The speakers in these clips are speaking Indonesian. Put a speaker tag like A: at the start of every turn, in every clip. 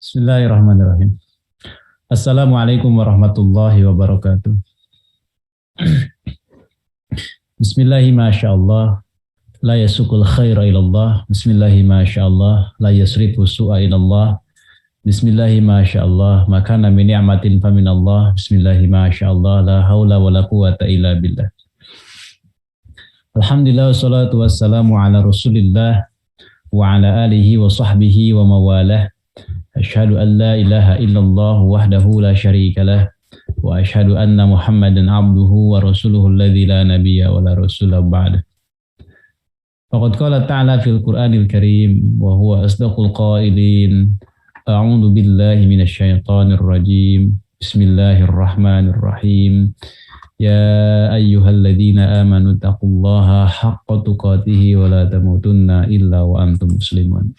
A: Bismillahirrahmanirrahim. Assalamualaikum warahmatullahi wabarakatuh. Bismillahi masyaallah, la yasukul khaira ilallah. Bismillahi masyaallah, la yasrifu su'a ilallah. Bismillahi masyaallah, makana min ni'matin faminallah. Bismillahi masyaallah, la haula wa la quwata illa billah. Alhamdulillah wassalatu wassalamu ala rasulillah wa ala alihi wa sahbihi wa mawalah. Asyhadu an la ilaha illallah wahdahu la syarika lah wa asyhadu anna Muhammadan abduhu wa rasuluhu alladzi la nabiyya wa la rasula ba'da. Faqad qala ta'ala fil Qur'anil Karim wa huwa asdaqul qailin. A'udzu billahi minasy syaithanir rajim. Bismillahirrahmanirrahim. Ya ayyuhalladzina amanu taqullaha haqqa tuqatih wa la tamutunna illa wa antum muslimun.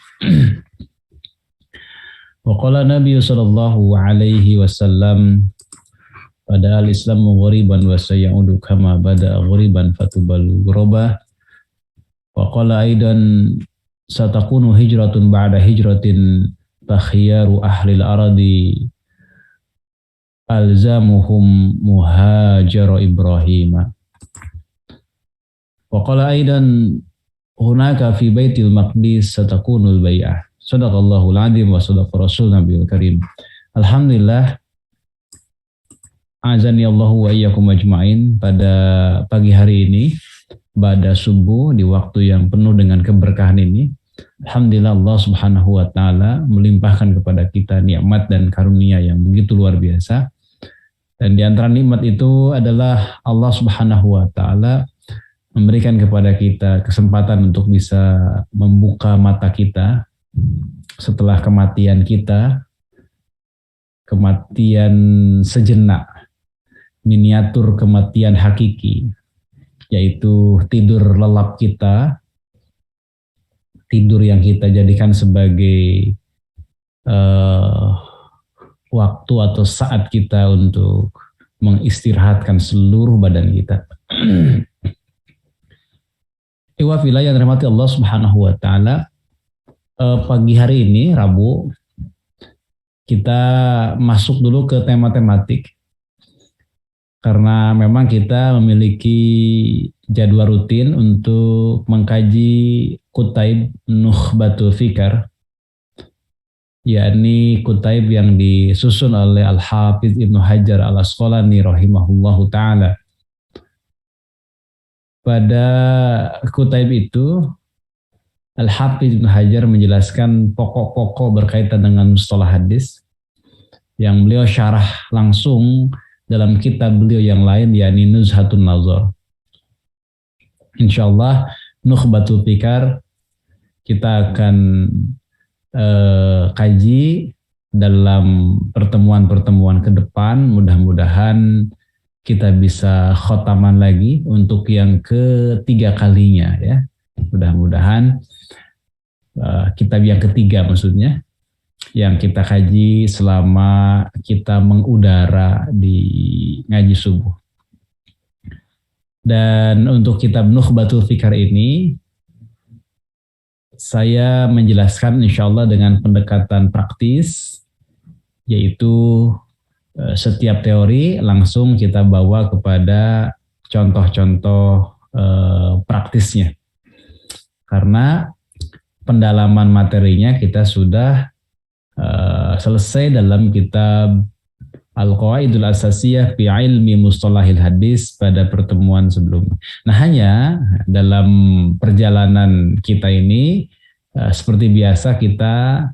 A: Wa qala Nabi sallallahu alaihi wasallam, pada al-islamu ghoriban wa sayaudu kama bada'a ghoriban fatubalu ghuraba. Wa qala aidan satakunu hijratun ba'da hijratin fakhiyaru ahlil aradi alzamuhum muhajara Ibrahim. Wa qala aidan hunaka fi baitil maqdis satakunul bai'ah. Sadaqallahul adzim wa sadaqa rasul nabiyul karim. Alhamdulillah, azani Allahu wa iyyakum ajmain. Pada pagi hari ini, pada subuh di waktu yang penuh dengan keberkahan ini, alhamdulillah Allah Subhanahu wa taala melimpahkan kepada kita nikmat dan karunia yang begitu luar biasa. Dan di antara nikmat itu adalah Allah Subhanahu wa taala memberikan kepada kita kesempatan untuk bisa membuka mata kita setelah kematian kita, kematian sejenak, miniatur kematian hakiki, yaitu tidur lelap kita, tidur yang kita jadikan sebagai waktu atau saat kita untuk mengistirahatkan seluruh badan kita. Iwa fillah yang dirahmati Allah Subhanahu wa taala, pagi hari ini Rabu kita masuk dulu ke tema tematik, karena memang kita memiliki jadwal rutin untuk mengkaji Kutaib Nukhbatul Fikar, yakni Kutaib yang disusun oleh Al-Hafidz Ibnu Hajar Al-Asqalani rahimahullahu ta'ala. Pada Kutaib itu Al-Hafidz Ibnu Hajar menjelaskan pokok-pokok berkaitan dengan mustalah hadis yang beliau syarah langsung dalam kitab beliau yang lain, yakni Nuzhatun Nazar. Insyaallah Nukhbatul Fikar kita akan kaji dalam pertemuan-pertemuan ke depan. Mudah-mudahan kita bisa khotaman lagi untuk yang ketiga kalinya ya. Mudah-mudahan kitab yang ketiga maksudnya yang kita kaji selama kita mengudara di ngaji subuh. Dan untuk kitab Nukhbatul Fikar ini saya menjelaskan insyaallah dengan pendekatan praktis, yaitu setiap teori langsung kita bawa kepada contoh-contoh praktisnya. Karena pendalaman materinya kita sudah selesai dalam kitab Al-Qawaidul Asasiyah fi Ilmi Mustalahil Hadis pada pertemuan sebelumnya. Nah, hanya dalam perjalanan kita ini seperti biasa kita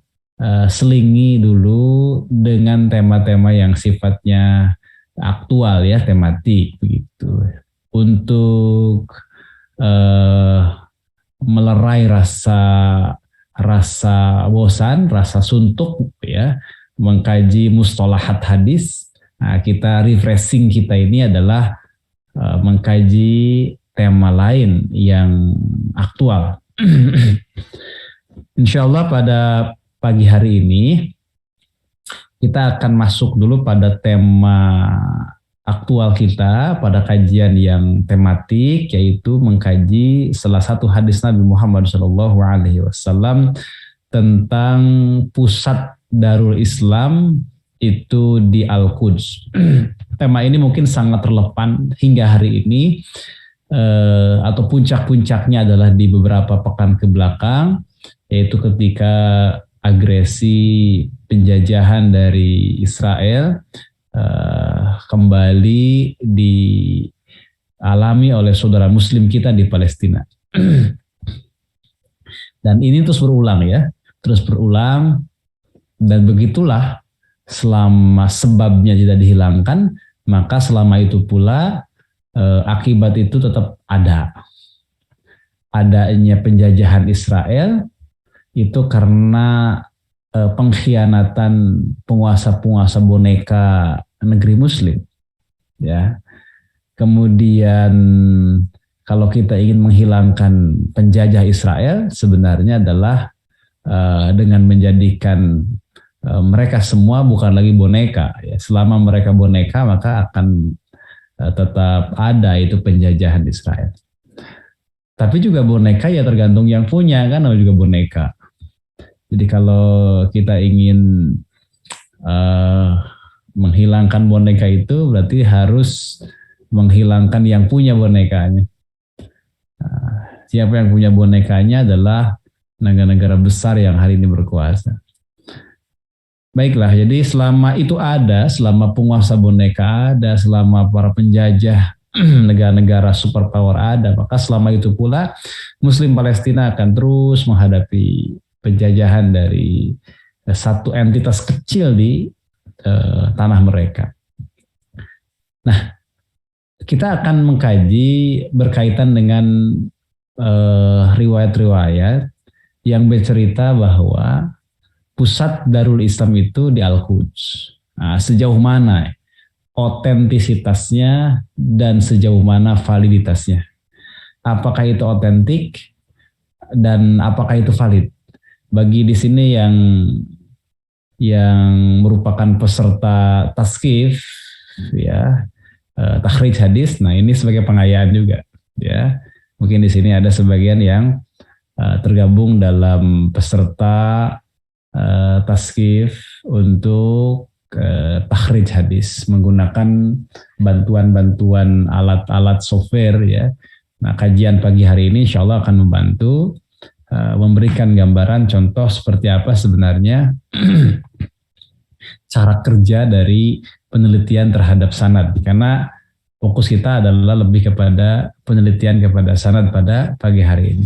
A: selingi dulu dengan tema-tema yang sifatnya aktual ya, tematik begitu. Untuk melerai rasa bosan, rasa suntuk ya, mengkaji mustalahat hadis. Nah, kita refreshing kita ini adalah mengkaji tema lain yang aktual. Insyaallah pada pagi hari ini kita akan masuk dulu pada tema aktual kita pada kajian yang tematik, yaitu mengkaji salah satu hadis Nabi Muhammad SAW tentang pusat Darul Islam itu di Al-Quds. Tema ini mungkin sangat relevan hingga hari ini, atau puncak-puncaknya adalah di beberapa pekan ke belakang, yaitu ketika agresi penjajahan dari Israel kembali dialami oleh saudara muslim kita di Palestina. Dan ini terus berulang ya, terus berulang, dan begitulah selama sebabnya tidak dihilangkan, maka selama itu pula akibat itu tetap ada. Adanya penjajahan Israel itu karena pengkhianatan penguasa-penguasa boneka negeri muslim, ya. Kemudian kalau kita ingin menghilangkan penjajah Israel, sebenarnya adalah dengan menjadikan mereka semua bukan lagi boneka. Ya. Selama mereka boneka, maka akan tetap ada itu penjajahan Israel. Tapi juga boneka ya tergantung yang punya, kan juga boneka. Jadi kalau kita ingin menghilangkan boneka itu berarti harus menghilangkan yang punya bonekanya. Siapa yang punya bonekanya adalah negara-negara besar yang hari ini berkuasa. Baiklah, jadi selama itu ada, selama penguasa boneka ada, selama para penjajah negara-negara superpower ada, maka selama itu pula Muslim Palestina akan terus menghadapi penjajahan dari satu entitas kecil di tanah mereka. Nah, kita akan mengkaji berkaitan dengan riwayat-riwayat yang bercerita bahwa pusat Darul Islam itu di Al-Quds. Nah, sejauh mana otentisitasnya dan sejauh mana validitasnya? Apakah itu otentik dan apakah itu valid? Bagi di sini yang merupakan peserta taskif, ya, takhrij hadis. Nah, ini sebagai pengayaan juga, ya. Mungkin di sini ada sebagian yang tergabung dalam peserta taskif untuk takhrij hadis menggunakan bantuan-bantuan alat-alat software, ya. Nah, kajian pagi hari ini insya Allah akan membantu memberikan gambaran contoh seperti apa sebenarnya cara kerja dari penelitian terhadap sanad, karena fokus kita adalah lebih kepada penelitian kepada sanad pada pagi hari ini.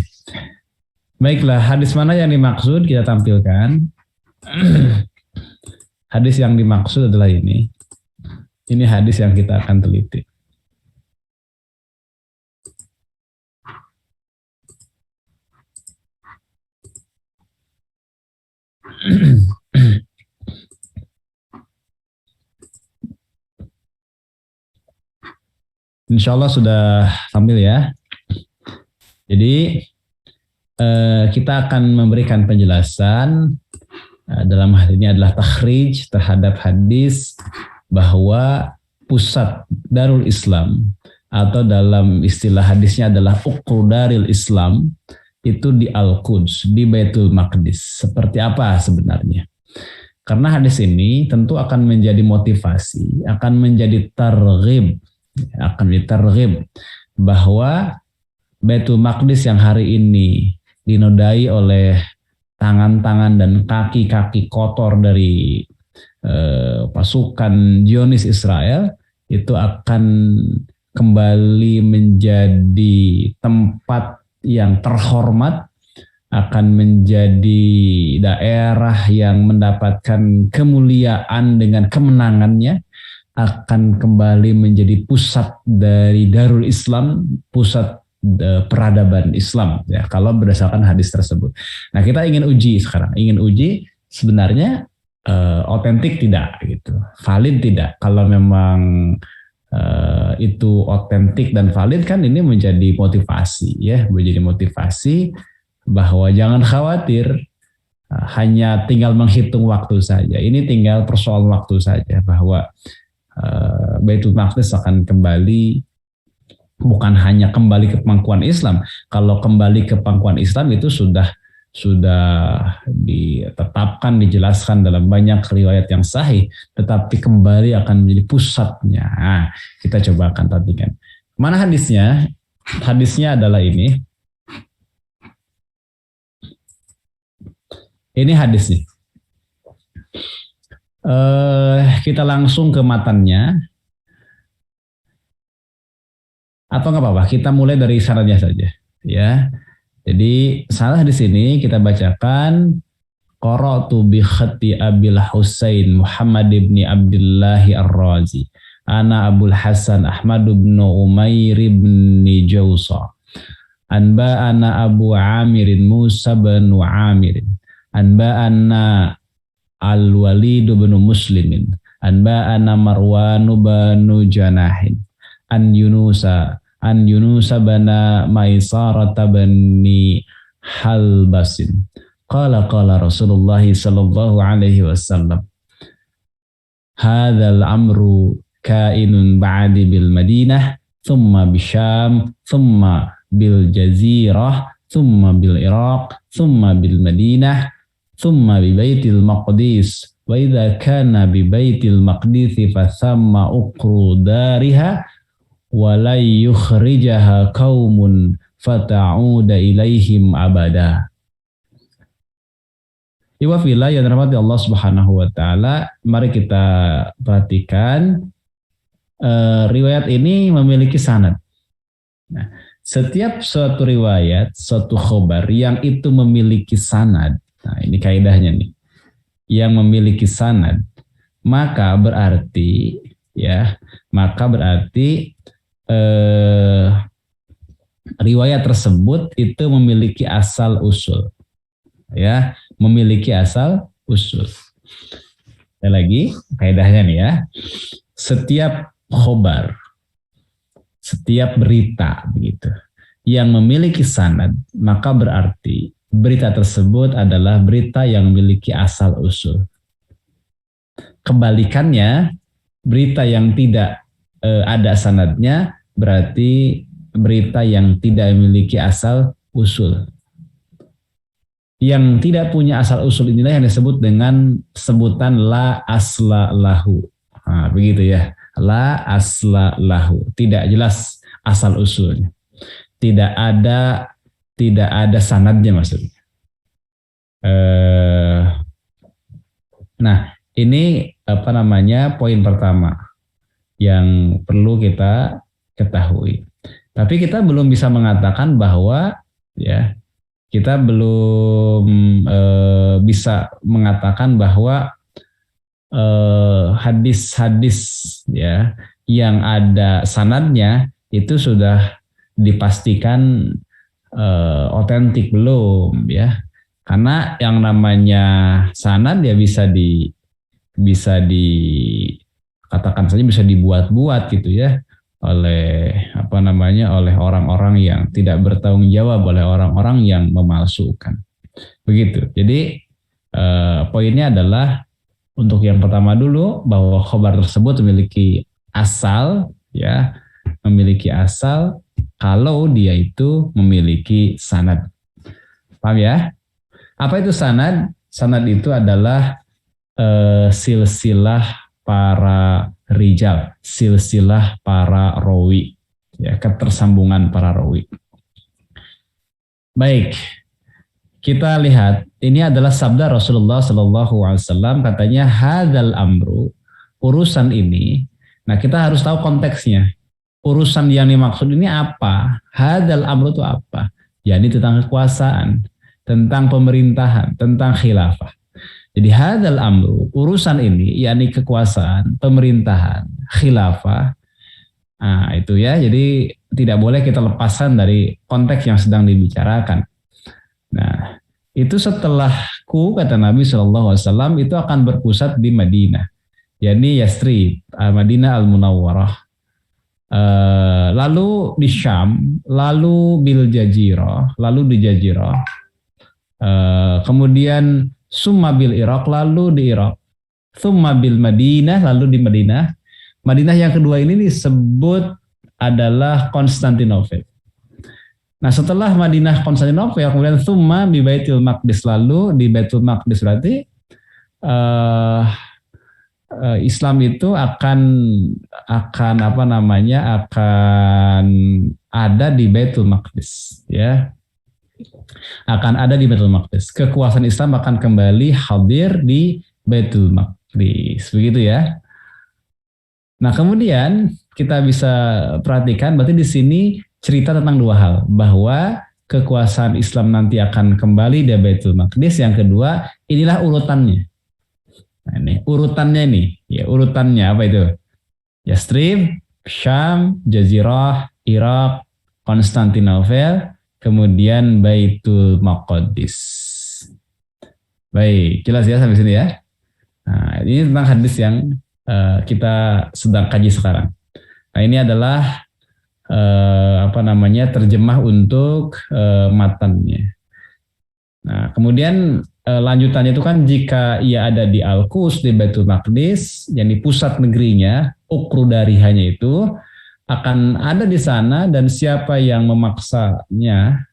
A: Baiklah, hadis mana yang dimaksud kita tampilkan. Hadis yang dimaksud adalah ini. Ini hadis yang kita akan teliti. Insya Allah sudah tampil ya. Jadi kita akan memberikan penjelasan dalam hal ini adalah takhrij terhadap hadis bahwa pusat Darul Islam atau dalam istilah hadisnya adalah Uqdaril Islam itu di Al-Quds, di Baitul Maqdis. Seperti apa sebenarnya? Karena hadis ini tentu akan menjadi motivasi, akan menjadi targhib, bahwa Baitul Maqdis yang hari ini dinodai oleh tangan-tangan dan kaki-kaki kotor dari pasukan Zionis Israel itu akan kembali menjadi tempat yang terhormat, akan menjadi daerah yang mendapatkan kemuliaan dengan kemenangannya, akan kembali menjadi pusat dari Darul Islam, pusat peradaban Islam, ya, kalau berdasarkan hadis tersebut. Nah, kita ingin uji sekarang, sebenarnya otentik tidak, gitu, valid tidak. Kalau memang itu otentik dan valid, kan ini menjadi motivasi, ya, menjadi motivasi bahwa jangan khawatir, hanya tinggal menghitung waktu saja. Ini tinggal persoalan waktu saja bahwa Baitul Maqdis akan kembali, bukan hanya kembali ke pangkuan Islam. Kalau kembali ke pangkuan Islam itu sudah sudah ditetapkan, dijelaskan dalam banyak riwayat yang sahih, tetapi kembali akan menjadi pusatnya. Nah, kita coba akan perhatikan. Mana hadisnya? Hadisnya adalah ini. Ini hadisnya. Kita langsung ke matannya. Atau nggak apa-apa, kita mulai dari sanadnya saja. Ya, jadi salah di sini kita bacakan qara'tu bi khatti Abil Husain Muhammad ibn Abdullah Ar-Razi. Ana Abul Hasan Ahmad ibn Umair ibn Jausa. Anba ana Abu Amirin Musa bin Amirin. Anba ana Al-Walid bin Muslimin. Anba ana Marwan bin Janahin. An Yunusa bana Maisarah bani Halbasin. Qala Rasulullah sallallahu alaihi wasallam. Hadzal amru kainun ba'di bil Madinah, thumma bisyam, thumma bil Jazirah, thumma bil Iraq, thumma bil Madinah, thumma bi Baitil Maqdis. Wa idza kana bi Baitil Maqdis fa thamma uqru dariha walai yukhrijaha qaumun fata'uda ilaihim abada. Iwa fila yang dirahmati Allah Subhanahu wa taala, mari kita perhatikan riwayat ini memiliki sanad. Nah, setiap suatu riwayat, suatu khobar yang itu memiliki sanad, nah ini kaidahnya nih, yang memiliki sanad, maka berarti riwayat tersebut itu memiliki asal usul, ya, memiliki asal usul. Sekali lagi kaidahnya nih ya, setiap khobar, setiap berita begitu yang memiliki sanad, maka berarti berita tersebut adalah berita yang memiliki asal usul. Kebalikannya, berita yang tidak ada sanadnya berarti berita yang tidak memiliki asal usul. Yang tidak punya asal usul inilah yang disebut dengan sebutan la asla lahu. Nah, begitu ya. La asla lahu. Tidak jelas asal usulnya. Tidak ada sanadnya maksudnya. Nah, ini poin pertama yang perlu kita ketahui. Tapi kita belum bisa mengatakan bahwa ya kita belum bisa mengatakan bahwa hadis-hadis ya yang ada sanadnya itu sudah dipastikan otentik, belum ya. Karena yang namanya sanad ya bisa dikatakan saja bisa dibuat-buat gitu ya oleh oleh orang-orang yang tidak bertanggung jawab, oleh orang-orang yang memalsukan. Begitu. Jadi poinnya adalah untuk yang pertama dulu bahwa khabar tersebut memiliki asal ya, memiliki asal kalau dia itu memiliki sanad. Paham ya? Apa itu sanad? Sanad itu adalah silsilah para rijal, silsilah para rawi, ya, ketersambungan para rawi. Baik, kita lihat ini adalah sabda Rasulullah Sallallahu Alaihi Wasallam, katanya hadzal amru, urusan ini. Nah, kita harus tahu konteksnya. Urusan yang dimaksud ini apa? Hadzal amru itu apa? Ya, ini tentang kekuasaan, tentang pemerintahan, tentang khilafah. Jadi hadzal amru, urusan ini yakni kekuasaan, pemerintahan, khilafah. Nah, itu ya. Jadi tidak boleh kita lepaskan dari konteks yang sedang dibicarakan. Nah, itu setelahku, kata Nabi SAW, itu akan berpusat di Madinah, yakni Yathrib, Madinah Al-Munawwarah. Lalu di Syam, lalu bil Jazirah, lalu di Jazirah. Kemudian summa bil Irak, lalu di Irak. Summa bil Madinah, lalu di Madinah. Madinah yang kedua ini disebut adalah Konstantinopel. Nah setelah Madinah Konstantinopel kemudian Tsumma di Baitul Maqdis, lalu di Baitul Maqdis berarti eh, Islam itu akan apa namanya akan ada di Baitul Maqdis, ya, akan ada di Baitul Maqdis. Kekuasaan Islam akan kembali hadir di Baitul Maqdis, begitu ya. Nah kemudian kita bisa perhatikan berarti di sini cerita tentang dua hal, bahwa kekuasaan Islam nanti akan kembali di Baitul Maqdis. Yang kedua, inilah urutannya. Nah, ini urutannya nih, ya urutannya apa itu? Yastrib, Syam, Jazirah, Irak, Konstantinopel, kemudian Baitul Maqdis. Baik, jelas ya sampai sini ya. Nah, ini tentang hadis yang kita sedang kaji sekarang. Nah, ini adalah apa namanya terjemah untuk matannya. Nah, kemudian lanjutannya itu kan jika ia ada di Al-Quds, di Baitul Maqdis, yang di pusat negerinya, ukru darihanya itu akan ada di sana, dan siapa yang memaksanya,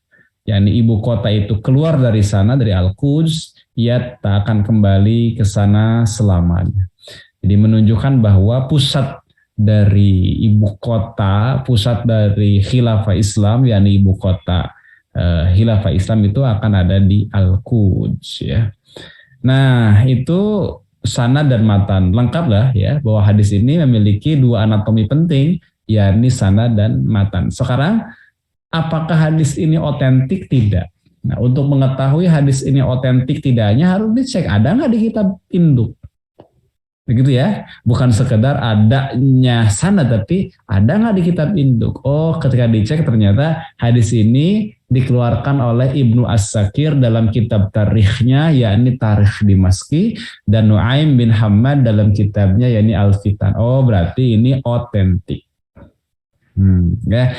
A: yakni ibu kota itu keluar dari sana, dari Al-Quds, ia tak akan kembali ke sana selamanya. Jadi menunjukkan bahwa pusat dari ibu kota, pusat dari khilafah Islam, yakni ibu kota khilafah Islam itu akan ada di Al-Quds, ya. Nah itu sanad dan matan lengkap lah ya, bahwa hadis ini memiliki dua anatomi penting, yakni sanad dan matan. Sekarang apakah hadis ini otentik? Tidak. Nah untuk mengetahui hadis ini otentik tidaknya harus dicek ada nggak di kitab induk. Begitu ya, bukan sekedar adanya sanad tapi ada nggak di kitab induk. Oh ketika dicek ternyata hadis ini dikeluarkan oleh Ibnu As-Sakir dalam kitab tarikhnya, yakni Tarikh Dimaski, dan Nuaim bin Hammad dalam kitabnya yakni Al-Fitan. Oh berarti ini otentik. Ya.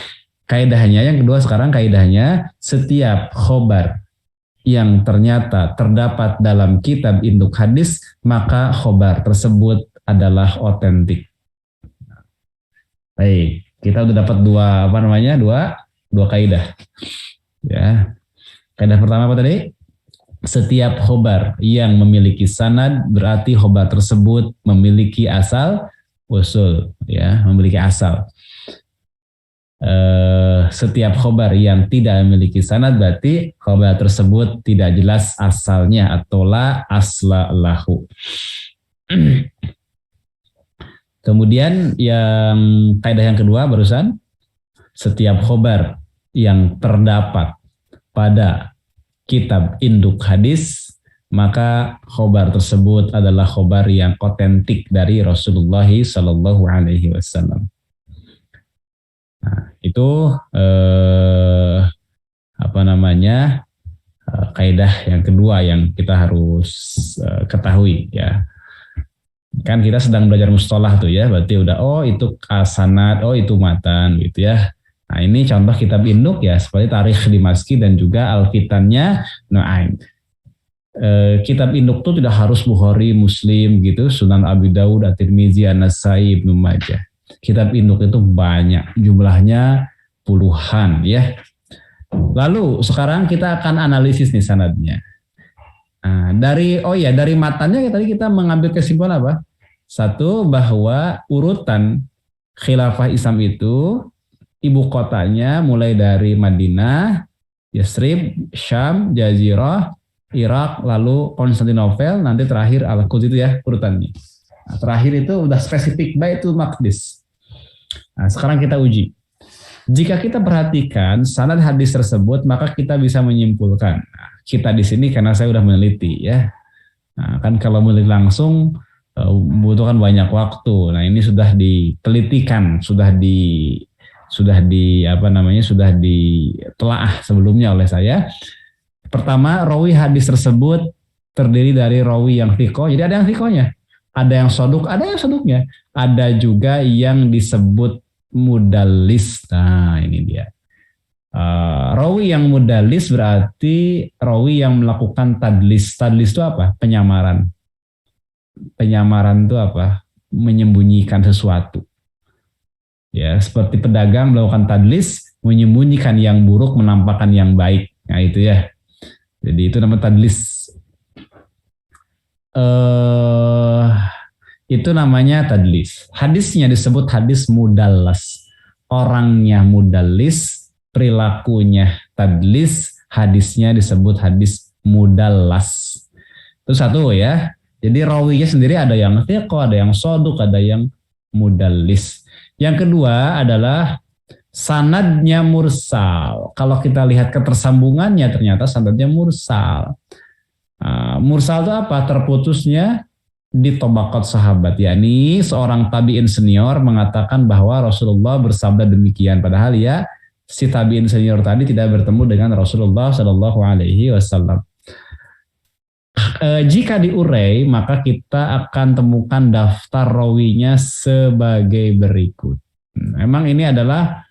A: Kaidahnya yang kedua sekarang, kaidahnya setiap khobar yang ternyata terdapat dalam kitab induk hadis, maka khobar tersebut adalah otentik. Baik, kita udah dapat dua kaidah. Ya, kaidah pertama apa tadi? Setiap khobar yang memiliki sanad berarti khobar tersebut memiliki asal usul, ya, memiliki asal. Setiap khobar yang tidak memiliki sanad berarti khobar tersebut tidak jelas asalnya atau la asla lahu. Kemudian yang kaidah yang kedua barusan, setiap khobar yang terdapat pada kitab induk hadis maka khobar tersebut adalah khobar yang otentik dari Rasulullah Sallallahu Alaihi Wasallam. Nah, itu kaidah yang kedua yang kita harus ketahui, ya. Kan kita sedang belajar mustalah tuh ya, berarti udah itu sanad, itu matan gitu ya. Nah, ini contoh kitab induk ya, seperti Tarikh Dimaski dan juga Al-Fitannya Nuaim. Kitab induk tuh tidak harus Bukhari, Muslim gitu, Sunan Abi Dawud, At-Tirmizi, An-Nasai, Ibnu Majah. Kitab induk itu banyak, jumlahnya puluhan ya. Lalu sekarang kita akan analisis nih sanadnya. Nah, dari matannya tadi kita mengambil kesimpulan apa? Satu, bahwa urutan khilafah Islam itu ibu kotanya mulai dari Madinah, Yasrib, Syam, Jazirah, Irak, lalu Konstantinopel, nanti terakhir Al-Quds, itu ya urutannya. Nah, terakhir itu udah spesifik Baitul Maqdis. Nah, sekarang kita uji. Jika kita perhatikan sanad hadis tersebut, maka kita bisa menyimpulkan. Nah, kita di sini karena saya sudah meneliti ya. Nah, kan kalau meneliti langsung membutuhkan banyak waktu. Nah, ini sudah ditelitikan, sudah ditelaah sebelumnya oleh saya. Pertama, rawi hadis tersebut terdiri dari rawi yang thiqah. Jadi ada yang thiqahnya, ada yang soduk, ada yang soduknya, ada juga yang disebut mudallis. Nah ini dia. Rawi yang mudallis berarti rawi yang melakukan tadlis. Tadlis itu apa? Penyamaran. Penyamaran itu apa? Menyembunyikan sesuatu. Ya, seperti pedagang melakukan tadlis, menyembunyikan yang buruk, menampakkan yang baik. Nah itu ya. Jadi itu namanya tadlis. Eh itu namanya tadlis. Hadisnya disebut hadis mudallas. Orangnya mudallis, perilakunya tadlis, hadisnya disebut hadis mudallas. Itu satu ya. Jadi rawinya sendiri ada yang thiqah, ada yang soduk, ada yang mudallis. Yang kedua adalah sanadnya mursal. Kalau kita lihat ketersambungannya ternyata sanadnya mursal. Mursal itu apa? Terputusnya di tobakat sahabat, yakni seorang tabi'in senior mengatakan bahwa Rasulullah bersabda demikian, padahal ya si tabi'in senior tadi tidak bertemu dengan Rasulullah Shallallahu Alaihi Wasallam. Jika diurai maka kita akan temukan daftar rawinya sebagai berikut. Memang ini adalah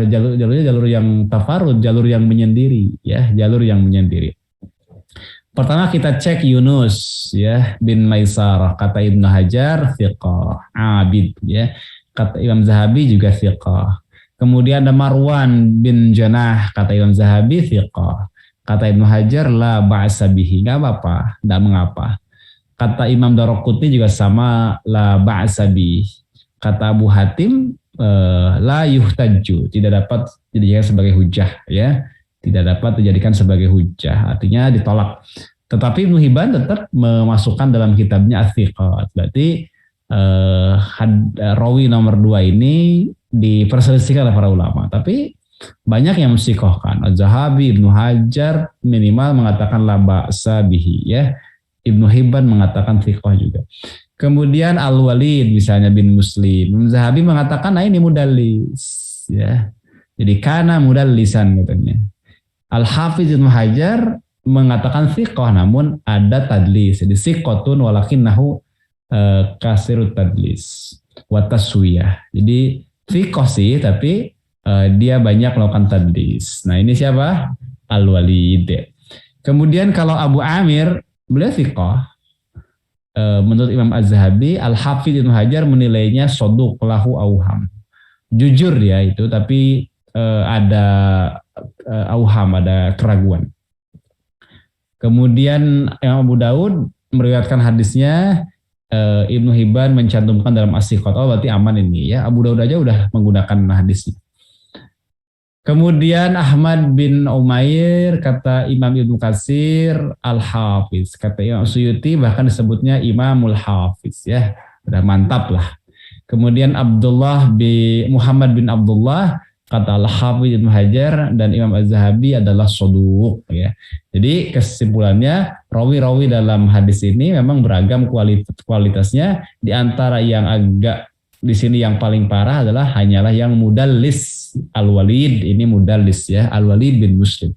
A: jalurnya jalur yang tafarud, jalur yang menyendiri, ya, jalur yang menyendiri. Pertama kita cek Yunus ya bin Maisarah, kata Ibnu Hajar thiqah, abid ya. Kata Imam Zahabi juga thiqah. Kemudian ada Marwan bin Janah, kata Imam Zahabi thiqah. Kata Ibnu Hajar la ba'sa bihi, enggak apa-apa, enggak mengapa. Kata Imam Daraqutni juga sama, la ba'sa bihi. Kata Abu Hatim la yuhtaju, tidak dapat dijadikan sebagai hujah ya. Tidak dapat dijadikan sebagai hujah, artinya ditolak. Tetapi Ibnu Hibban tetap memasukkan dalam kitabnya Ats-Tsiqat. Berarti rawi nomor 2 ini diperselisihkan oleh para ulama. Tapi banyak yang mensikohkan. Az-Zahabi, Ibnu Hajar minimal mengatakan la ba'sa bihi ya. Ibnu Hibban mengatakan thiqah juga. Kemudian Al-Walid misalnya bin Muslim, Zahabi mengatakan nah ini mudallis ya. Jadi kana mudallisan katanya. Al-Hafiz Ibnu Hajar mengatakan thiqah namun ada tadlis. Jadi thiqatun walakinnahu kasirut tadlis wa taswiyah. Jadi thiqah sih tapi dia banyak melakukan tadlis. Nah ini siapa? Al-Walid. Kemudian kalau Abu Amir beliau thiqah. Menurut Imam Az-Zahabi, Al-Hafiz Ibnu Hajar menilainya soduq lahu auham. Jujur ya itu tapi ada auham, ada keraguan. Kemudian Imam Abu Daud meriwayatkan hadisnya, Ibnu Hibban mencantumkan dalam As-Tsiqat. Oh berarti aman ini ya. Abu Daud aja udah menggunakan hadisnya. Kemudian Ahmad bin Umair, kata Imam Ibnu Katsir, Al-Hafiz. Kata Imam Suyuti bahkan disebutnya Imamul Hafiz ya. Udah mantap lah. Kemudian Muhammad bin Abdullah, kata Al-Hafiz Ibnu Hajar dan Imam Az-Zahabi adalah soduq ya. Jadi kesimpulannya rawi-rawi dalam hadis ini memang beragam kualitasnya. Di antara yang agak di sini yang paling parah adalah hanyalah yang mudallis. Al-Walid ini mudallis ya, Al-Walid bin Muslim.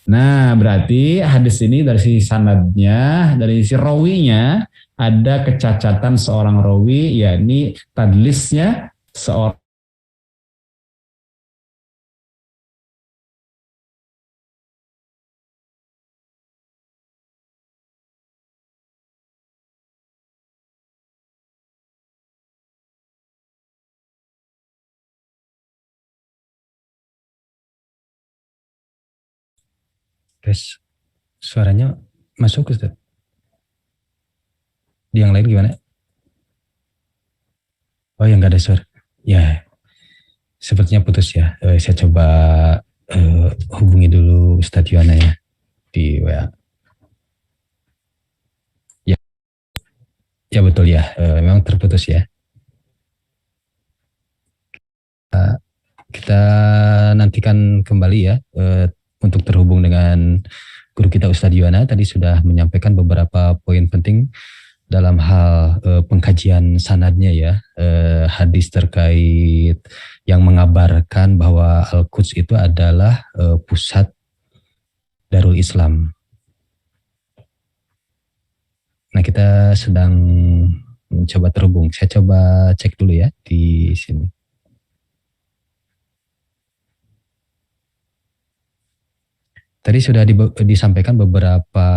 A: Nah berarti hadis ini dari sisi sanadnya, dari sisi rawinya ada kecacatan seorang rawi, yakni tadlisnya seorang.
B: Guys, suaranya masuk Ustaz? Di yang lain gimana? Oh yang nggak ada suara. Ya, sepertinya putus ya. Saya coba hubungi dulu Ustadz Yuwana ya di WA. Ya, ya betul ya. Memang terputus ya. Kita nantikan kembali ya untuk terhubung dengan guru kita Ustadz Yuwana. Tadi sudah menyampaikan beberapa poin penting dalam hal pengkajian sanadnya ya, hadis terkait yang mengabarkan bahwa Al-Quds itu adalah pusat Darul Islam. Nah kita sedang mencoba terhubung. Saya coba cek dulu ya di sini. Tadi sudah disampaikan beberapa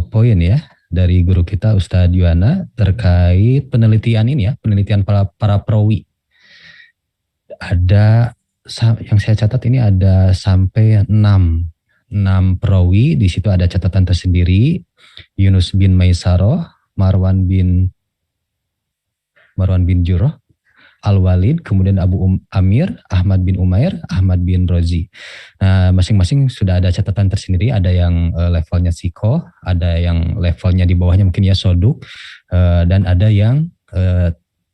B: poin ya dari guru kita Ustadz Yuwana terkait penelitian ini ya, penelitian para perawi. Ada yang saya catat ini ada sampai 6 perawi. Di situ ada catatan tersendiri. Yunus bin Maisaroh, Marwan bin Jurah, Al-Walid, kemudian Abu Amir, Ahmad bin Umair, Ahmad bin Rozi. Nah, masing-masing sudah ada catatan tersendiri. Ada yang levelnya siko, ada yang levelnya di bawahnya mungkin ya soduk, dan ada yang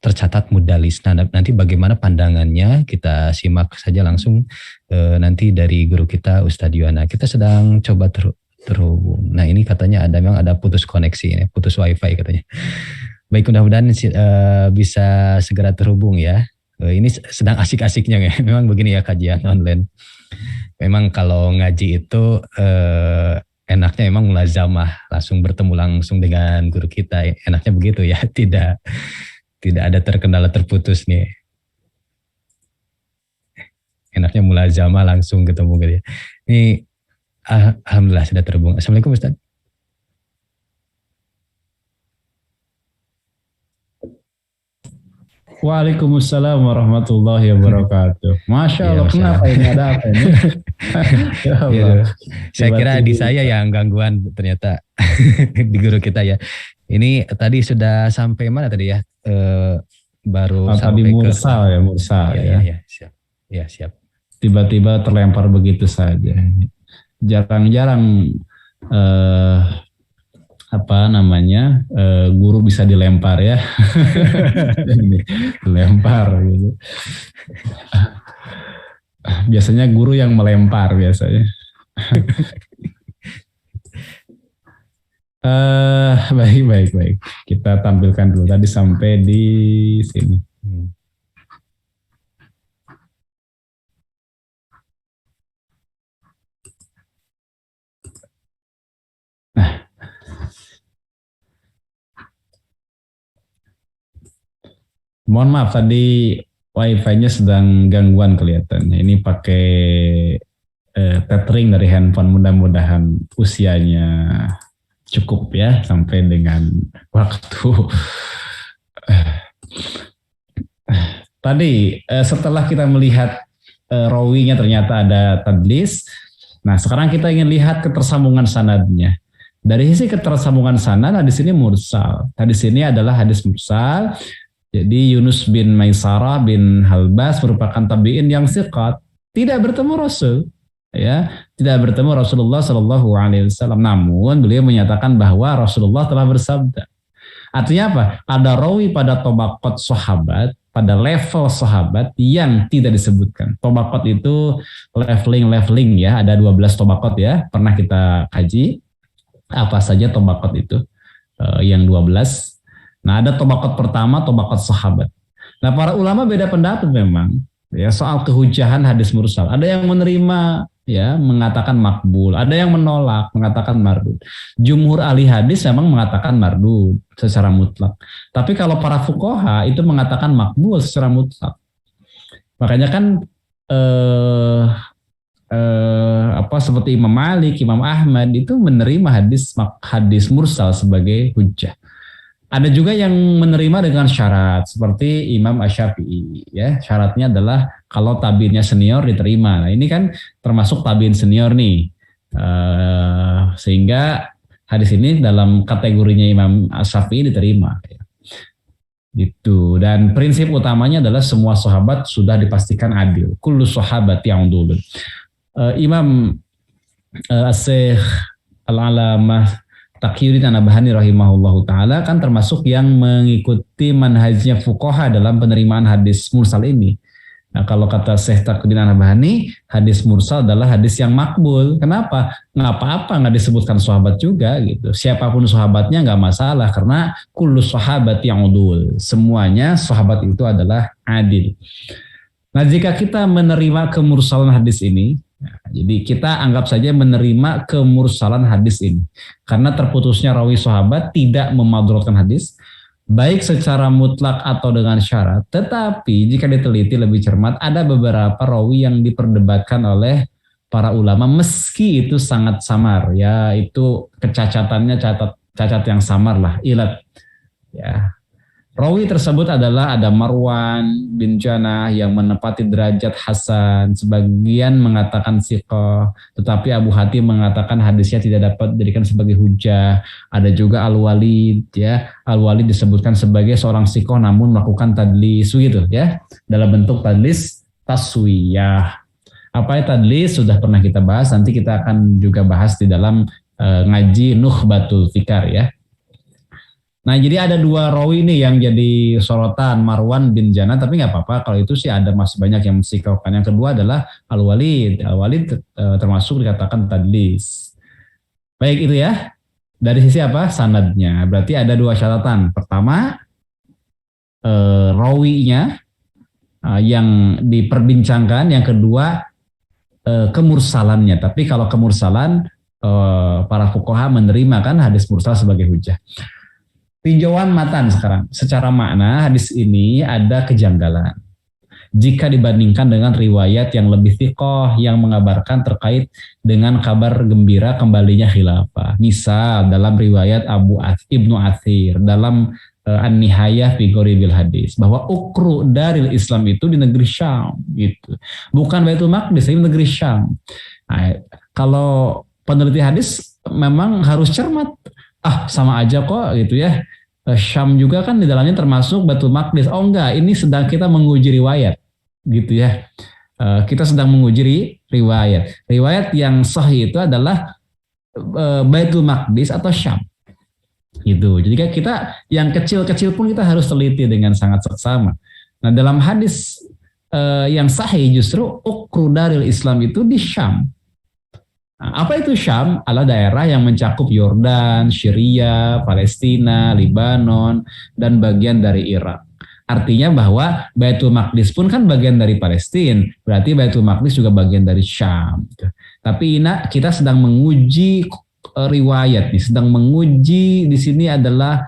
B: tercatat mudalis. Nah, nanti bagaimana pandangannya kita simak saja langsung nanti dari guru kita Ustadz Yuwana. Kita sedang coba terhubung. Nah, ini katanya memang ada putus koneksi, ini putus wifi katanya. Baik, mudah-mudahan bisa segera terhubung ya. Ini sedang asik-asiknya ya. Memang begini ya kajian online. Memang kalau ngaji itu enaknya memang mulazamah, langsung bertemu langsung dengan guru kita. Enaknya begitu ya, tidak ada terkendala terputus nih. Enaknya mulazamah langsung ketemu gitu ya. Ini alhamdulillah sudah terhubung. Assalamualaikum Ustaz.
A: Waalaikumsalam warahmatullahi wabarakatuh. Masya Allah, kenapa ini, ada apa ini? Ya Allah.
B: Saya kira di saya yang gangguan ternyata di guru kita ya. Ini tadi sudah sampai mana tadi ya? Baru sampai
A: tadi mursal ya.
B: Ya, siap. Ya, siap.
A: Tiba-tiba terlempar begitu saja. Jarang-jarang guru bisa dilempar ya. Dilempar gitu. Biasanya guru yang melempar biasanya. Baik. Kita tampilkan dulu tadi sampai di sini. Nah, mohon maaf tadi wifi-nya sedang gangguan kelihatannya. Ini pakai tethering dari handphone, mudah-mudahan usianya cukup ya sampai dengan waktu. Tadi setelah kita melihat rawinya ternyata ada tadlis. Nah, sekarang kita ingin lihat ketersambungan sanadnya. Dari sisi ketersambungan sanad, hadis ini mursal. Hadis ini adalah hadis mursal. Jadi Yunus bin Maisarah bin Halbas merupakan tabi'in yang siqat, tidak bertemu Rasul, ya, tidak bertemu Rasulullah Shallallahu Alaihi Wasallam. Namun beliau menyatakan bahwa Rasulullah telah bersabda. Artinya apa? Ada rawi pada tobaqat sahabat, pada level sahabat yang tidak disebutkan. Tobaqat itu leveling ya, ada 12 tobaqat ya, pernah kita kaji. Apa saja tobaqat itu? Yang 12. Nah, ada tobaqat pertama, tobaqat sahabat. Nah, para ulama beda pendapat memang ya soal kehujahan hadis mursal. Ada yang menerima ya, mengatakan makbul, ada yang menolak, mengatakan mardud. Jumhur ahli hadis memang mengatakan mardud secara mutlak. Tapi kalau para fuqaha itu mengatakan makbul secara mutlak. Makanya kan seperti Imam Malik, Imam Ahmad itu menerima hadis mursal sebagai hujjah. Ada juga yang menerima dengan syarat seperti Imam Asy-Syafi'i ya. Syaratnya adalah kalau tabiinnya senior diterima. Nah, ini kan termasuk tabiin senior nih. Sehingga hadis ini dalam kategorinya Imam Asy-Syafi'i diterima. Gitu. Dan prinsip utamanya adalah semua sahabat sudah dipastikan adil. Kullu sahabati udulun. Imam As-Syaikh Al-Alamah Taqiyuddin An-Nabhani rahimahullahu ta'ala kan termasuk yang mengikuti manhajnya fuqaha dalam penerimaan hadis mursal ini. Nah, kalau kata Syekh Taqiyuddin An-Nabhani, hadis mursal adalah hadis yang makbul. Kenapa? Nggak apa-apa nggak disebutkan sahabat juga gitu. Siapapun sahabatnya nggak masalah karena kullu sahabat yang udul. Semuanya sahabat itu adalah adil. Nah, jika kita menerima kemursalan hadis ini, nah, jadi kita anggap saja menerima kemursalan hadis ini. Karena terputusnya rawi sahabat tidak memadrotkan hadis, baik secara mutlak atau dengan syarat. Tetapi jika diteliti lebih cermat, ada beberapa rawi yang diperdebatkan oleh para ulama meski itu sangat samar. Ya, itu kecacatannya cacat yang samar lah, ilat. Ya. Rawi tersebut adalah ada Marwan bin Janah yang menepati derajat Hasan. Sebagian mengatakan siqah, tetapi Abu Hatim mengatakan hadisnya tidak dapat dijadikan sebagai hujah. Ada juga Al-Walid, ya. Al-Walid disebutkan sebagai seorang siqah namun melakukan tadlis, gitu ya. Dalam bentuk tadlis taswiyah. Apa itu tadlis sudah pernah kita bahas. Nanti kita akan juga bahas di dalam ngaji Nukhbatul Fikar, ya. Nah, jadi ada dua rawi nih yang jadi sorotan, Marwan bin Jana, tapi nggak apa-apa kalau itu sih ada masih banyak yang mensikapkan. Yang kedua adalah Al-Walid. Al-Walid termasuk dikatakan tadlis. Baik itu ya. Dari sisi apa? Sanadnya. Berarti ada dua catatan. Pertama, rawinya yang diperbincangkan. Yang kedua, kemursalannya. Tapi kalau kemursalan, para fuqaha menerima kan hadis mursal sebagai hujah. Tinjauan matan sekarang. Secara makna hadis ini ada kejanggalan. Jika dibandingkan dengan riwayat yang lebih thiqah yang mengabarkan terkait dengan kabar gembira kembalinya khilafah. Misal dalam riwayat Ibnu Athir dalam An-Nihayah fi Ghoribil Hadis bahwa ukru daril Islam itu di negeri Syam gitu. Bukan Baitul Maqdis, tapi negeri Syam. Nah, kalau peneliti hadis memang harus cermat. Sama aja kok gitu ya. Syam juga kan di dalamnya termasuk Baitul Maqdis. Oh enggak, ini sedang kita menguji riwayat gitu ya. Kita sedang menguji riwayat. Riwayat yang sahih itu adalah Baitul Maqdis atau Syam. Gitu. Jadi kita yang kecil-kecil pun kita harus teliti dengan sangat seksama. Nah, dalam hadis yang sahih justru ukru daril Islam itu di Syam. Apa itu Syam? Adalah daerah yang mencakup Yordan, Syria, Palestina, Libanon, dan bagian dari Irak. Artinya bahwa Baitul Maqdis pun kan bagian dari Palestina. Berarti Baitul Maqdis juga bagian dari Syam. Tapi kita sedang menguji riwayat nih, sedang menguji di sini adalah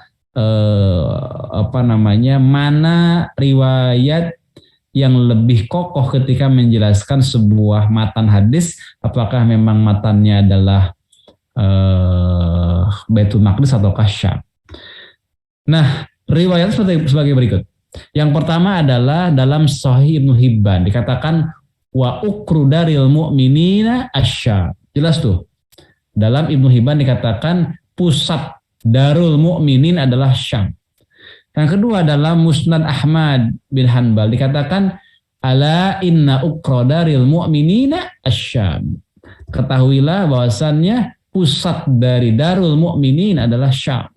A: mana riwayat yang lebih kokoh ketika menjelaskan sebuah matan hadis, apakah memang matannya adalah Baitul Maqdis ataukah Syam. Nah, riwayat sebagai berikut. Yang pertama adalah dalam Sahih Ibnu Hibban dikatakan wa ukru daril mu'minina asyam. Jelas tuh. Dalam Ibnu Hibban dikatakan pusat darul mu'minin adalah Syam. Yang kedua adalah Musnad Ahmad bin Hanbal dikatakan ala inna ukra daril mu'minina asyam. Ketahuilah bahwasannya pusat dari darul mu'minin adalah Syam.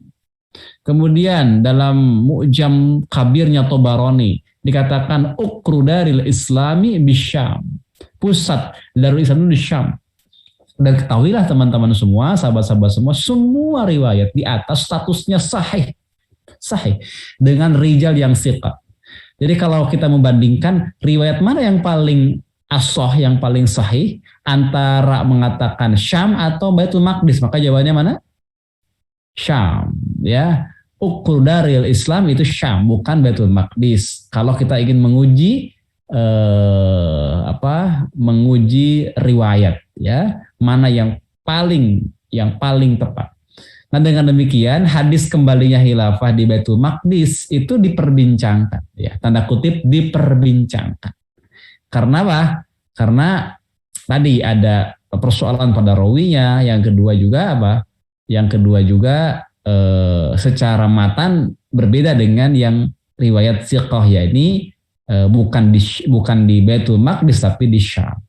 A: Kemudian dalam Mu'jam Kabirnya Tabarani dikatakan ukru daril islami bisyam. Pusat darul Islam itu di Syam. Dan ketahuilah teman-teman semua, sahabat-sahabat semua riwayat di atas statusnya sahih dengan rijal yang thiqah. Jadi kalau kita membandingkan riwayat mana yang paling ashah, yang paling sahih antara mengatakan Syam atau Baitul Maqdis, maka jawabannya mana? Syam, ya. Ukru daril Islam itu Syam, bukan Baitul Maqdis. Kalau kita ingin menguji menguji riwayat, ya, mana yang paling tepat. Nah, dengan demikian hadis kembalinya khilafah di Baitul Maqdis itu diperbincangkan, ya, tanda kutip diperbincangkan. Karena apa? Karena tadi ada persoalan pada rawinya, yang kedua juga secara matan berbeda dengan yang riwayat thiqah, yakni bukan di Baitul Maqdis tapi di Syam.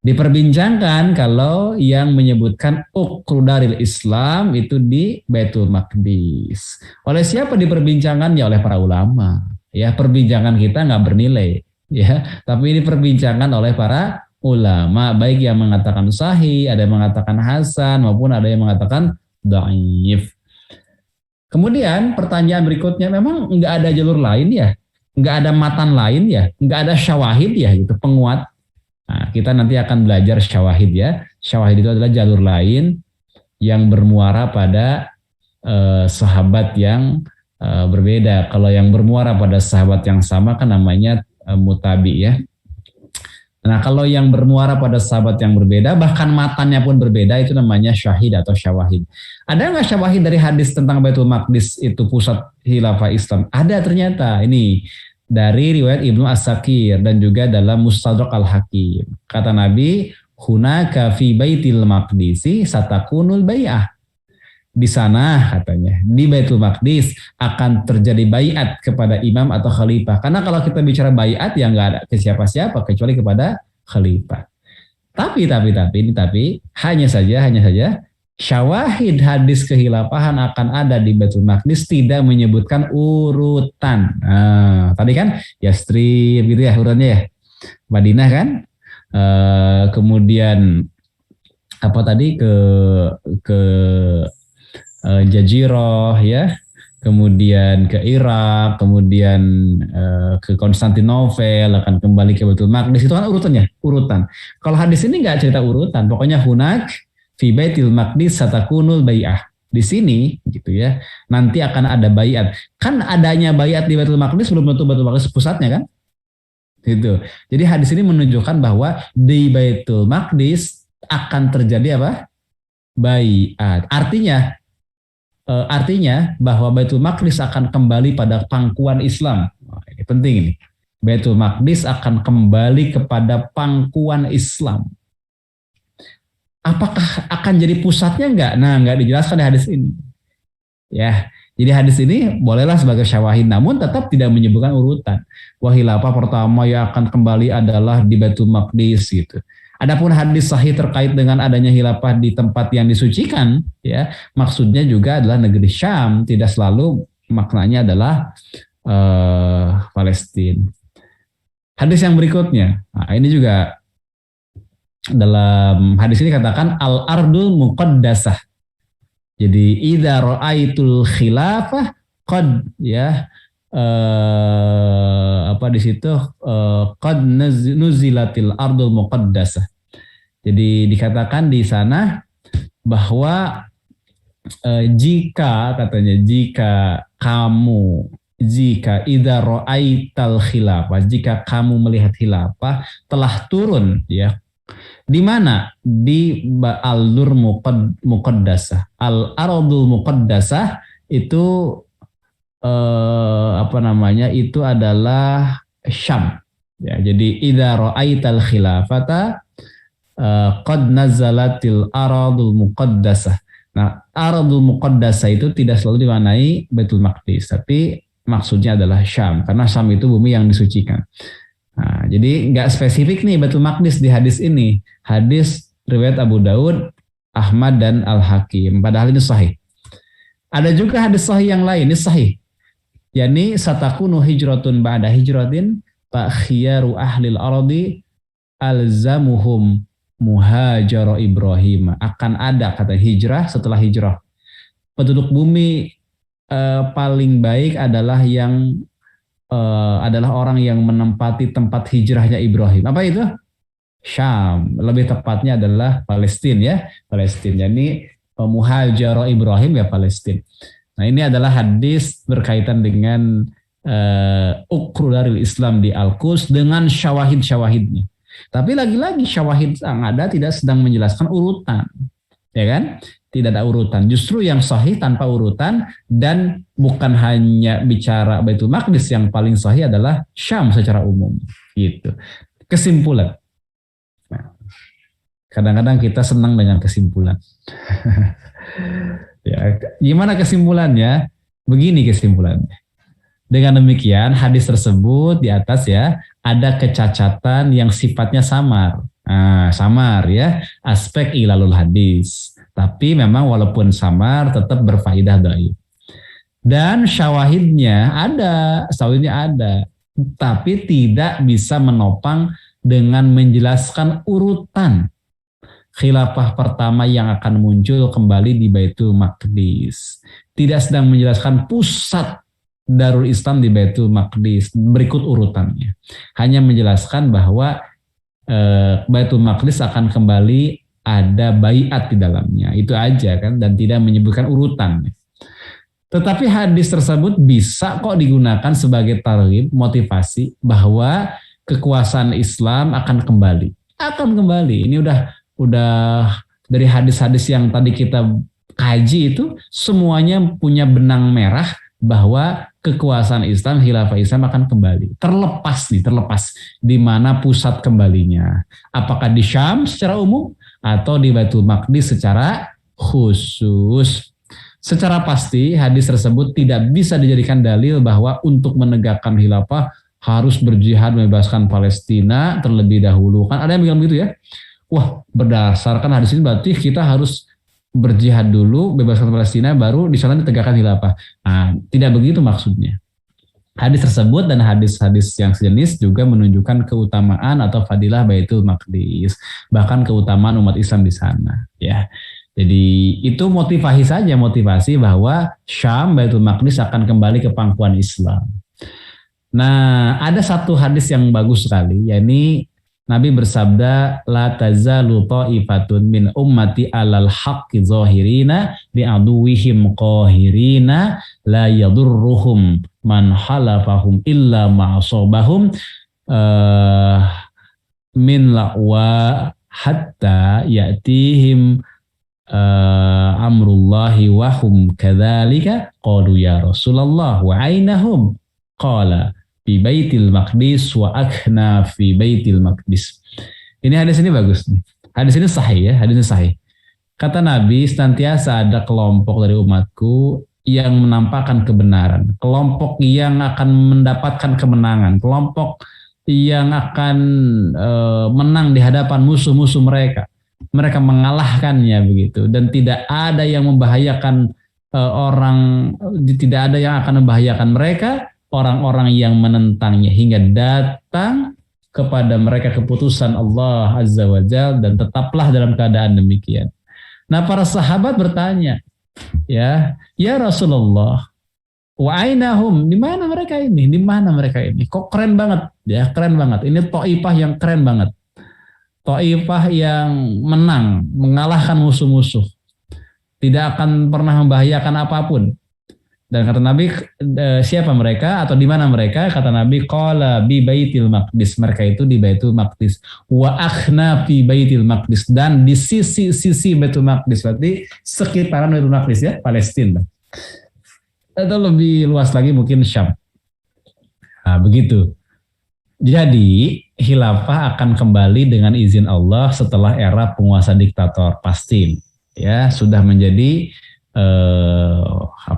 A: Diperbincangkan kalau yang menyebutkan ukru daril Islam itu di Baitul Maqdis. Oleh siapa diperbincangkan? Ya oleh para ulama. Ya, perbincangan kita nggak bernilai, ya, tapi ini perbincangan oleh para ulama, baik yang mengatakan sahih, ada yang mengatakan hasan, maupun ada yang mengatakan dhaif. Kemudian pertanyaan berikutnya, memang nggak ada jalur lain ya, nggak ada matan lain ya, nggak ada syawahid ya, gitu, penguat. Nah, kita nanti akan belajar syawahid ya. Syawahid itu adalah jalur lain yang bermuara pada sahabat yang berbeda. Kalau yang bermuara pada sahabat yang sama kan namanya mutabi ya. Nah, kalau yang bermuara pada sahabat yang berbeda, bahkan matanya pun berbeda, itu namanya syahid atau syawahid. Ada nggak syawahid dari hadis tentang Baitul Maqdis itu pusat khilafah Islam? Ada ternyata. Ini dari riwayat Ibnu As-Sakir dan juga dalam Mustadrak Al-Hakim. Kata Nabi, hunaka fi baitil maqdisi satakunul bai'ah. Di sana katanya, di Baitul Maqdis akan terjadi baiat kepada imam atau khalifah. Karena kalau kita bicara baiat ya nggak ada ke siapa-siapa kecuali kepada khalifah. Tapi hanya saja syawahid hadis kehilafahan akan ada di Baitul Maqdis tidak menyebutkan urutan. Nah, tadi kan Yastrib gitu ya urutannya ya. Madinah kan. Kemudian apa tadi ke Jazirah ya, kemudian ke Irak, kemudian ke Konstantinopel, akan kembali ke Baitul Maqdis. Itu kan urutan. Kalau hadis ini nggak cerita urutan, pokoknya hunak fi Baitul Maqdis satakunul bai'ah. Di sini gitu ya, nanti akan ada baiat. Kan adanya baiat di Baitul Maqdis belum tentu Baitul Maqdis pusatnya kan? Gitu. Jadi hadis ini menunjukkan bahwa di Baitul Maqdis akan terjadi apa? Baiat. Artinya bahwa Baitul Maqdis akan kembali pada pangkuan Islam. Nah, ini penting ini. Baitul Maqdis akan kembali kepada pangkuan Islam. Apakah akan jadi pusatnya enggak? Nah, enggak dijelaskan di hadis ini. Ya, jadi hadis ini bolehlah sebagai syawahid, namun tetap tidak menyebutkan urutan. Khilafah pertama yang akan kembali adalah di Baitul Maqdis gitu. Adapun hadis sahih terkait dengan adanya khilafah di tempat yang disucikan, ya maksudnya juga adalah negeri Syam, tidak selalu maknanya adalah Palestina. Hadis yang berikutnya, nah ini juga dalam hadis ini katakan al-ardul muqaddasah. Jadi idza ra'aitul khilafah qad ya apa di situ qad nuzilatil ardul muqaddasah. Jadi dikatakan di sana bahwa jika idza ra'aital khilafah, jika kamu melihat khilafah telah turun ya. Di mana? Di al-dur muqaddasah. Al-ardul muqaddasah itu itu adalah Syam. Ya, jadi idza ra'aital khilafata qad nazalatil aradul muqaddasah. Nah, aradul muqaddasah itu tidak selalu dimaknai Baitul Maqdis, tapi maksudnya adalah Syam, karena Syam itu bumi yang disucikan. Nah, jadi nggak spesifik nih Baitul Maqdis di hadis ini. Hadis riwayat Abu Daud, Ahmad dan Al-Hakim. Padahal ini sahih. Ada juga hadis sahih yang lain, ini sahih. Yani satakunu hijratun ba'da hijratin fa khiyaru ahlil ardi alzamuhum muhajara Ibrahim. Akan ada kata hijrah setelah hijrah. Penduduk bumi paling baik adalah adalah orang yang menempati tempat hijrahnya Ibrahim. Apa itu? Syam. Lebih tepatnya adalah Palestina ya. Palestina. Jadi muhajara Ibrahim ya Palestina. Nah ini adalah hadis berkaitan dengan ukru daril Islam di Al-Quds dengan syawahid-syawahidnya. Tapi lagi-lagi syawahid yang ada tidak sedang menjelaskan urutan. Ya kan? Tidak ada urutan. Justru yang sahih tanpa urutan dan bukan hanya bicara Baitul Maqdis, yang paling sahih adalah Syam secara umum. Gitu. Kesimpulan. Nah, kadang-kadang kita senang dengan kesimpulan. Ya, gimana kesimpulannya? Begini kesimpulannya. Dengan demikian hadis tersebut di atas ya ada kecacatan yang sifatnya samar. Nah, samar ya, aspek ilalul hadis. Tapi memang walaupun samar tetap berfaedah dhaif. Dan syawahidnya ada, tapi tidak bisa menopang dengan menjelaskan urutan khilafah pertama yang akan muncul kembali di Baitul Maqdis. Tidak sedang menjelaskan pusat Darul Islam di Baitul Maqdis berikut urutannya. Hanya menjelaskan bahwa Baitul Maqdis akan kembali ada baiat di dalamnya. Itu aja kan, dan tidak menyebutkan urutan. Tetapi hadis tersebut bisa kok digunakan sebagai targhib, motivasi bahwa kekuasaan Islam akan kembali. Akan kembali. Ini udah dari hadis-hadis yang tadi kita kaji itu semuanya punya benang merah bahwa kekuasaan Islam, khilafah Islam akan kembali. Terlepas di mana pusat kembalinya. Apakah di Syam secara umum atau di Baitul Maqdis secara khusus. Secara pasti hadis tersebut tidak bisa dijadikan dalil bahwa untuk menegakkan khilafah harus berjihad membebaskan Palestina terlebih dahulu. Kan ada yang bilang begitu ya. Wah, berdasarkan hadis ini berarti kita harus berjihad dulu, bebaskan Palestina, baru di sana ditegakkan khilafah. Nah, tidak begitu maksudnya. Hadis tersebut dan hadis-hadis yang sejenis juga menunjukkan keutamaan atau fadilah Baitul Maqdis, bahkan keutamaan umat Islam di sana. Ya, jadi itu motivasi bahwa Syam, Baitul Maqdis akan kembali ke pangkuan Islam. Nah, ada satu hadis yang bagus sekali, yakni Nabi bersabda, la tazalu ta'ifatun min ummati alal haqqi zahirina bi'aduwihim qahirina la yadurruhum man halafahum illa ma'asobahum min la'wa hatta ya'tihim amrullahi wa hum kadzalika qalu ya Rasulullah wa ainahum qala fi Baitil Maqdis wa akhna fi Baitil Maqdis. Ini hadis ini bagus nih. Hadis ini sahih ya, hadis ini sahih. Kata Nabi, senantiasa ada kelompok dari umatku yang menampakkan kebenaran, kelompok yang akan mendapatkan kemenangan, kelompok yang akan menang di hadapan musuh-musuh mereka. Mereka mengalahkannya begitu, dan tidak ada yang membahayakan tidak ada yang akan membahayakan mereka, orang-orang yang menentangnya, hingga datang kepada mereka keputusan Allah Azza wa Jalla dan tetaplah dalam keadaan demikian. Nah, para sahabat bertanya, ya Rasulullah, wa ainahum, di mana mereka ini? Di mana mereka ini? Kok keren banget, ya keren banget. Ini Thaifah yang keren banget. Thaifah yang menang, mengalahkan musuh-musuh, tidak akan pernah membahayakan apapun. Dan kata Nabi, siapa mereka atau di mana mereka? Kata Nabi, qala bi Baitil Maqdis. Mereka itu di Baitul Maqdis. Wa akhna fi Baitil Maqdis, dan di sisi Baitul Maqdis, berarti sekitaran Baitul Maqdis ya, Palestina. Atau lebih luas lagi mungkin Syam. Nah, begitu. Jadi khilafah akan kembali dengan izin Allah setelah era penguasa diktator, pasti. Ya, sudah menjadi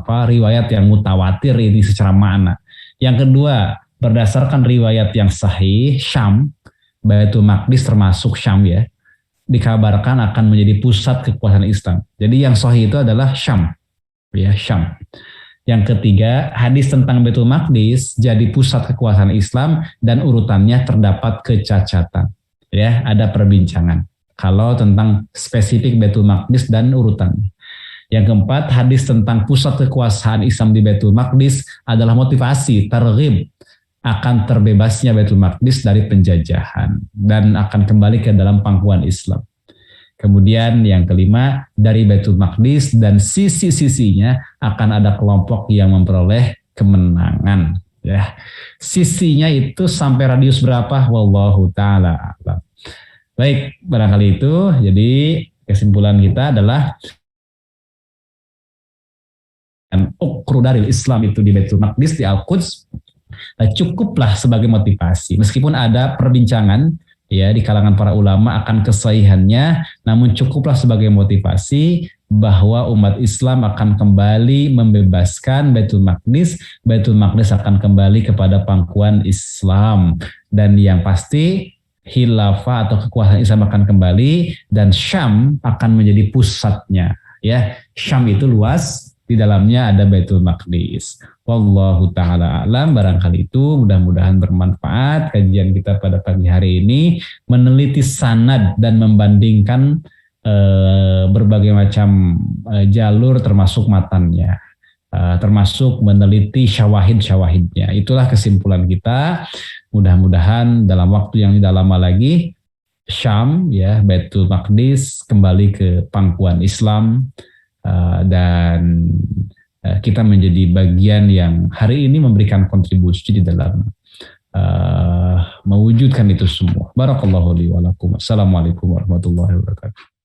A: riwayat yang mutawatir ini secara makna. Yang kedua, berdasarkan riwayat yang sahih, Syam, Baitul Maqdis termasuk Syam ya, dikabarkan akan menjadi pusat kekuasaan Islam. Jadi yang sahih itu adalah Syam, ya Syam. Yang ketiga, hadis tentang Baitul Maqdis jadi pusat kekuasaan Islam dan urutannya terdapat kecacatan. Ya, ada perbincangan kalau tentang spesifik Baitul Maqdis dan urutannya. Yang keempat, hadis tentang pusat kekuasaan Islam di Baitul Maqdis adalah motivasi, targhib akan terbebasnya Baitul Maqdis dari penjajahan dan akan kembali ke dalam pangkuan Islam. Kemudian yang kelima, dari Baitul Maqdis dan sisi-sisinya akan ada kelompok yang memperoleh kemenangan. Ya, sisinya itu sampai radius berapa? Wallahu ta'ala a'lam. Baik, barangkali itu. Jadi kesimpulan kita adalah ukru dari Islam itu di Baitul Maqdis, di Al-Quds, cukuplah sebagai motivasi. Meskipun ada perbincangan ya di kalangan para ulama akan kesahihannya, namun cukuplah sebagai motivasi bahwa umat Islam akan kembali membebaskan Baitul Maqdis. Baitul Maqdis akan kembali kepada pangkuan Islam, dan yang pasti khilafah atau kekuasaan Islam akan kembali, dan Syam akan menjadi pusatnya. Ya, Syam itu luas, di dalamnya ada Baitul Maqdis. Wallahu ta'ala a'lam. Barangkali itu mudah-mudahan bermanfaat kajian kita pada pagi hari ini, meneliti sanad dan membandingkan berbagai macam jalur termasuk matannya, termasuk meneliti syawahid-syawahidnya. Itulah kesimpulan kita. Mudah-mudahan dalam waktu yang tidak lama lagi Syam ya, Baitul Maqdis kembali ke pangkuan Islam, dan kita menjadi bagian yang hari ini memberikan kontribusi di dalam mewujudkan itu semua. Barakallahu li wa lakum. Assalamualaikum warahmatullahi wabarakatuh.